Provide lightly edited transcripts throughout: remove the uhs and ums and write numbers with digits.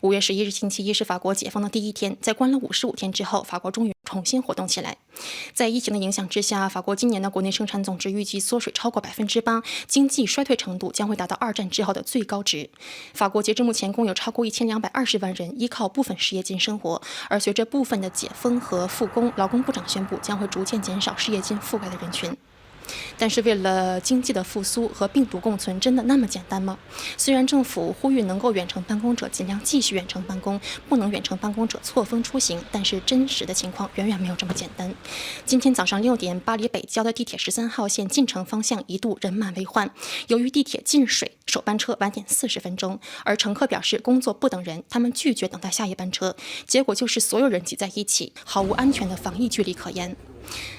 5月11日星期一是法国解封的第一天，在关了55天之后，法国终于重新活动起来。在疫情的影响之下，法国今年的国内生产总值预计缩水超过8%，经济衰退程度将会达到2战之后的最高值。法国截至目前共有超过1220万人依靠部分失业金生活，而随着部分的解封和复工，劳工部长宣布将会逐渐减少失业金覆盖的人群。但是为了经济的复苏和病毒共存，真的那么简单吗？虽然政府呼吁能够远程办公者尽量继续远程办公，不能远程办公者错峰出行，但是真实的情况远远没有这么简单。今天早上6点，巴黎北郊的地铁13号线进城方向一度人满为患，由于地铁进水，首班车晚点40分钟，而乘客表示工作不等人，他们拒绝等待下一班车，结果就是所有人挤在一起，毫无安全的防疫距离可言。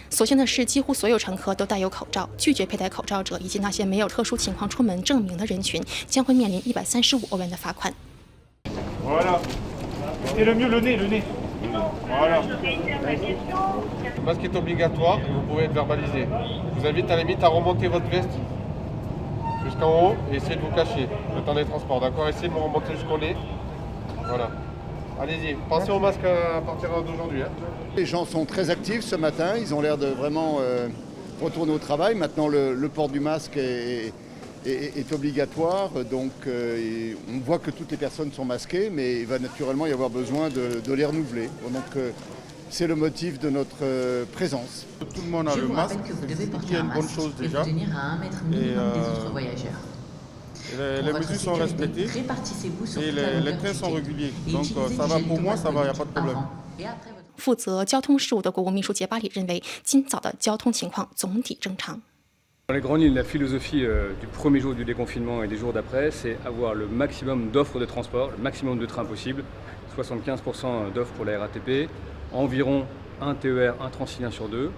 所幸的是，几乎所有乘客都戴有口罩，拒绝佩戴口罩者以及那些没有特殊情况出门证明的人群将会面临135欧元的罚款。Voilà. Et le mieux, le nez, le nez. Voilà. Le masque est obligatoire et vous pouvez être verbalisé. Je vous invite à la limite à remonter votre veste jusqu'en haut et essayer de vous cacher le temps des transports. D'accord? Essayez de me remonter jusqu'au nez. Voilà. Allez-y, pensez au masque à partir d'aujourd'hui. Les gens sont très actifs ce matin, ils ont l'air de vraiment retourner au travail. Maintenant, le port du masque est obligatoire, donc on voit que toutes les personnes sont masquées, mais il va naturellement y avoir besoin de les renouveler. Donc c'est le motif de notre présence. Tout le monde a le masque, c'est une bonne chose déjà. Les mesures sont respectées et les trains sont réguliers. Donc ça va pour moi, ça va, il n'y a pas de problème. 负责交通事务的国务秘书杰巴里认为，今早的交通情况总体正常。Dans les grandes lignes, la philosophie du premier jour du déconfinement et des jours d'après, c'est avoir le maximum d'offres de transport, le maximum de trains possible, 75% d'offres pour la RATP, environ un TER, un Transilien sur 2,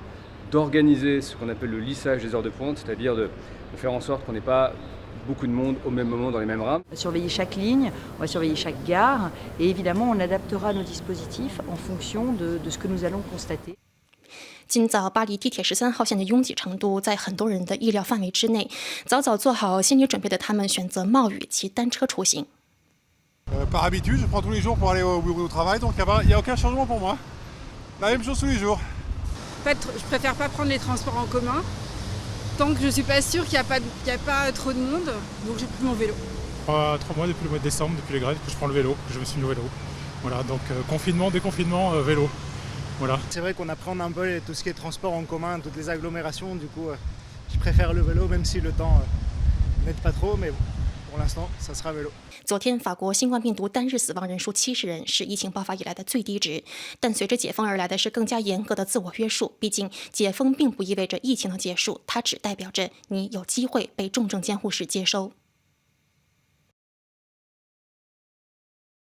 d'organiser ce qu'on appelle le lissage des heures de pointe, c'est-à-dire de faire en sorte qu'on n'ait pas beaucoup de monde au même moment dans les mêmes rames. On va surveiller chaque ligne, on va surveiller chaque gare et évidemment on adaptera nos dispositifs en fonction de ce que nous allons constater. 今早巴黎地铁13号线的拥挤程度在很多人的意料范围之内，早早做好心理准备的他们选择冒雨骑单车出行。Par habitude, je prends tous les jours pour aller au bureau au travail, donc il n'y a aucun changement pour moi. La même chose tous les jours. En fait, je préfère pas prendre les transports en commun. Tant que je suis pas sûre qu'il n'y a pas trop de monde, donc j'ai pris mon vélo. 3 mois depuis le mois de décembre, depuis les grèves, que je prends le vélo, que je me suis mis au vélo. Voilà, donc confinement, déconfinement, vélo. Voilà. C'est vrai qu'on appréhende un peu tout ce qui est transport en commun, toutes les agglomérations, du coup je préfère le vélo même si le temps n'aide pas trop, mais bon, pour l'instant ça sera vélo. 昨天，法国新冠病毒单日死亡人数70人，是疫情爆发以来的最低值。但随着解封而来的是更加严格的自我约束。毕竟，解封并不意味着疫情的结束，它只代表着你有机会被重症监护室接收。